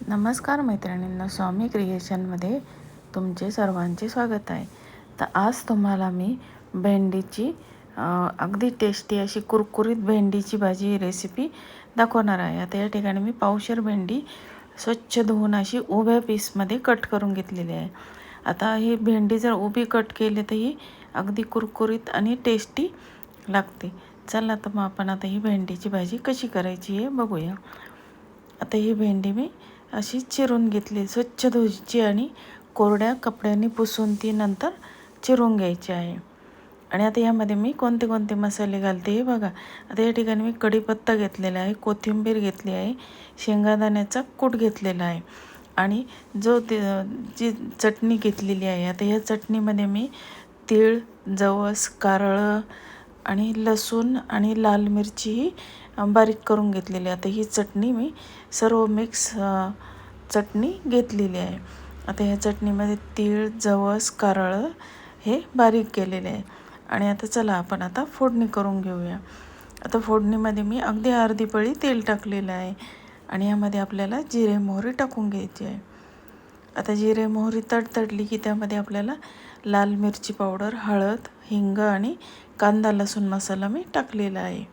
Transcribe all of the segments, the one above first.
नमस्कार मैत्रिणींना, स्वामी क्रिएशनमध्ये तुमचे सर्वांचे स्वागत आहे. तर आज तुम्हाला मी भेंडीची अगदी टेस्टी अशी कुरकुरीत भेंडीची भाजी रेसिपी दाखवणार आहे. आता या ठिकाणी मी पावशेर भेंडी स्वच्छ धुवून अशी उभ्या पीसमध्ये कट करून घेतलेली आहे. आता ही भेंडी जर उभी कट केली तर ही अगदी कुरकुरीत आणि टेस्टी लागते. चला तर मग आपण आता ही भेंडीची भाजी कशी करायची हे बघूया. आता ही भेंडी मी अशी चिरून घेतली, स्वच्छ धुवायची आणि कोरड्या कपड्यांनी पुसून ती नंतर चिरून घ्यायची आहे. आणि आता यामध्ये मी कोणते कोणते मसाले घालते हे बघा. आता या ठिकाणी मी कढीपत्ता घेतलेला आहे, कोथिंबीर घेतली आहे, शेंगादाण्याचा कूट घेतलेला आहे आणि जी चटणी घेतलेली आहे. आता या चटणीमध्ये मी तीळ, जवस, कारळं आणि लसूण आणि लाल मिरचीही बारीक करून घेतलेली आहे. आता ही चटणी मी सर्व मिक्स चटणी घेतलेली आहे. आता ह्या चटणीमध्ये तीळ, जवस, कारळं हे बारीक केलेले आहे. आणि आता चला आपण आता फोडणी करून घेऊया. आता फोडणीमध्ये मी अगदी अर्धी पळी तेल टाकलेलं आहे आणि यामध्ये आपल्याला जिरे मोहरी टाकून घ्यायची आहे. आता जिरे मोहरी तडतडली की त्यामध्ये आपल्याला लाल मिरची पावडर, हळद, हिंग आणि कांदा लसूण मसाला मी टाकलेला आहे.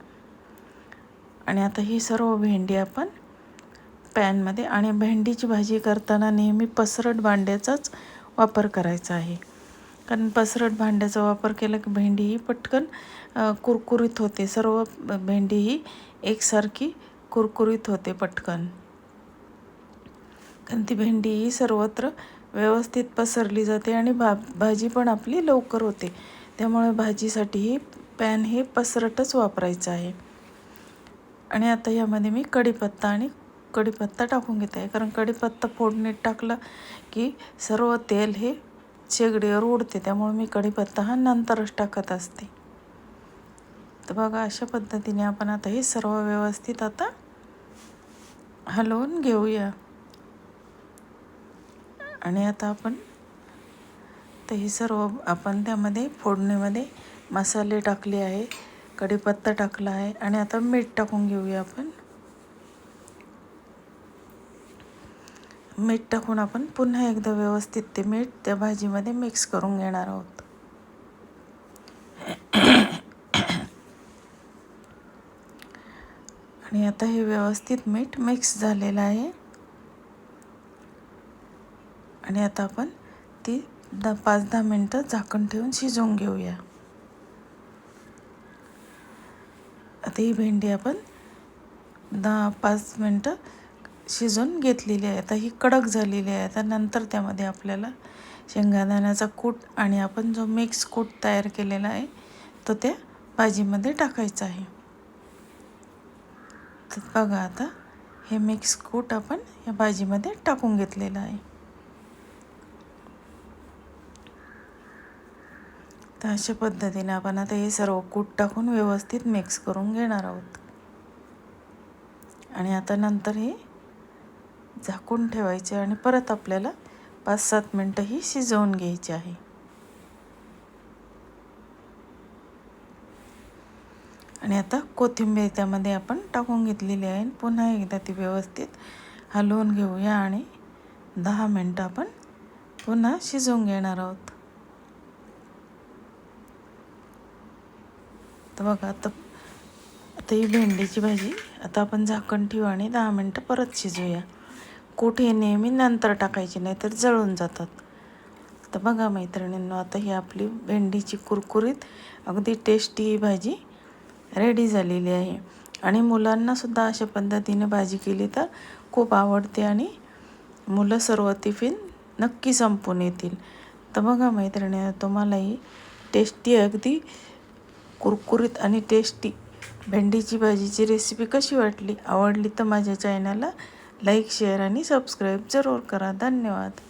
आणि आता ही सर्व भेंडी आपण पॅनमध्ये, आणि भेंडीची भाजी करताना नेहमी पसरट भांड्याचाच वापर करायचा आहे, कारण पसरट भांड्याचा वापर केला की भेंडी ही पटकन कुरकुरीत होते. सर्व भेंडी ही एकसारखी कुरकुरीत होते पटकन, कारण ती भेंडी ही सर्वत्र व्यवस्थित पसरली जाते आणि भाजी पण आपली लवकर होते. त्यामुळे भाजीसाठी ही पॅन हे पसरटच वापरायचं आहे. आणि आता यामध्ये मी कढीपत्ता टाकून घेते आहे, कारण कढीपत्ता फोडणीत टाकला की सर्व तेल हे शेगडीवर उडते. त्यामुळे मी कढीपत्ता हा नंतरच टाकत असते. तर बघा, अशा पद्धतीने आपण आता हे सर्व व्यवस्थित आता हलवून घेऊया. आणि आता आपण तर हे सर्व आपण त्यामध्ये फोडणीमध्ये मसाले टाकले आहे, कढीपत्ता टाकला आहे आणि आता मीठ टाकून घेऊया. आपण मीठ टाकून आपण पुन्हा एकदा व्यवस्थित ते मीठ त्या भाजीमध्ये मिक्स करून घेणार आहोत. आणि आता हे व्यवस्थित मीठ मिक्स झालेलं आहे. आणि आता आपण ती 5-10 मिनटं झाकण ठेवून शिजवून घेऊया. आता ही भेंडी आपण 10-5 मिनटं शिजवून घेतलेली आहे. आता ही कडक झालेली आहे. आता नंतर त्यामध्ये आपल्याला शेंगादाण्याचा कूट आणि आपण जो मिक्स कूट तयार केलेला आहे तो त्या भाजीमध्ये टाकायचा आहे. तर बघा, आता हे मिक्स कूट आपण या भाजीमध्ये टाकून घेतलेलं आहे. तर अशा पद्धतीने आपण आता हे सर्व कूट टाकून व्यवस्थित मिक्स करून घेणार आहोत. आणि आता नंतर हे झाकून ठेवायचे आणि परत आपल्याला 5-7 मिनटं ही शिजवून घ्यायची आहे. आणि आता कोथिंबीर त्यामध्ये आपण टाकून घेतलेली आहे. पुन्हा एकदा ती व्यवस्थित हलवून घेऊया आणि 10 मिनटं आपण पुन्हा शिजवून घेणार आहोत. तर बघा, आता ही भेंडीची भाजी आता आपण झाकण ठेवू आणि 10 मिनटं परत शिजवूया. कूट हे नेहमी नंतर टाकायचे, नाही तर जळून जातात. तर बघा मैत्रिणींनो, आता ही आपली भेंडीची कुरकुरीत अगदी टेस्टी ही भाजी रेडी झालेली आहे. आणि मुलांनासुद्धा अशा पद्धतीने भाजी केली तर खूप आवडते आणि मुलं सर्व टिफिन नक्की संपून येतील. तर बघा मैत्रिणी, तुम्हालाही टेस्टी, अगदी कुरकुरीत आणि टेस्टी भेंडीची भाजीची रेसिपी कशी वाटली? आवडली तर माझ्या चॅनलला लाईक, शेअर आणि सबस्क्राईब जरूर करा. धन्यवाद.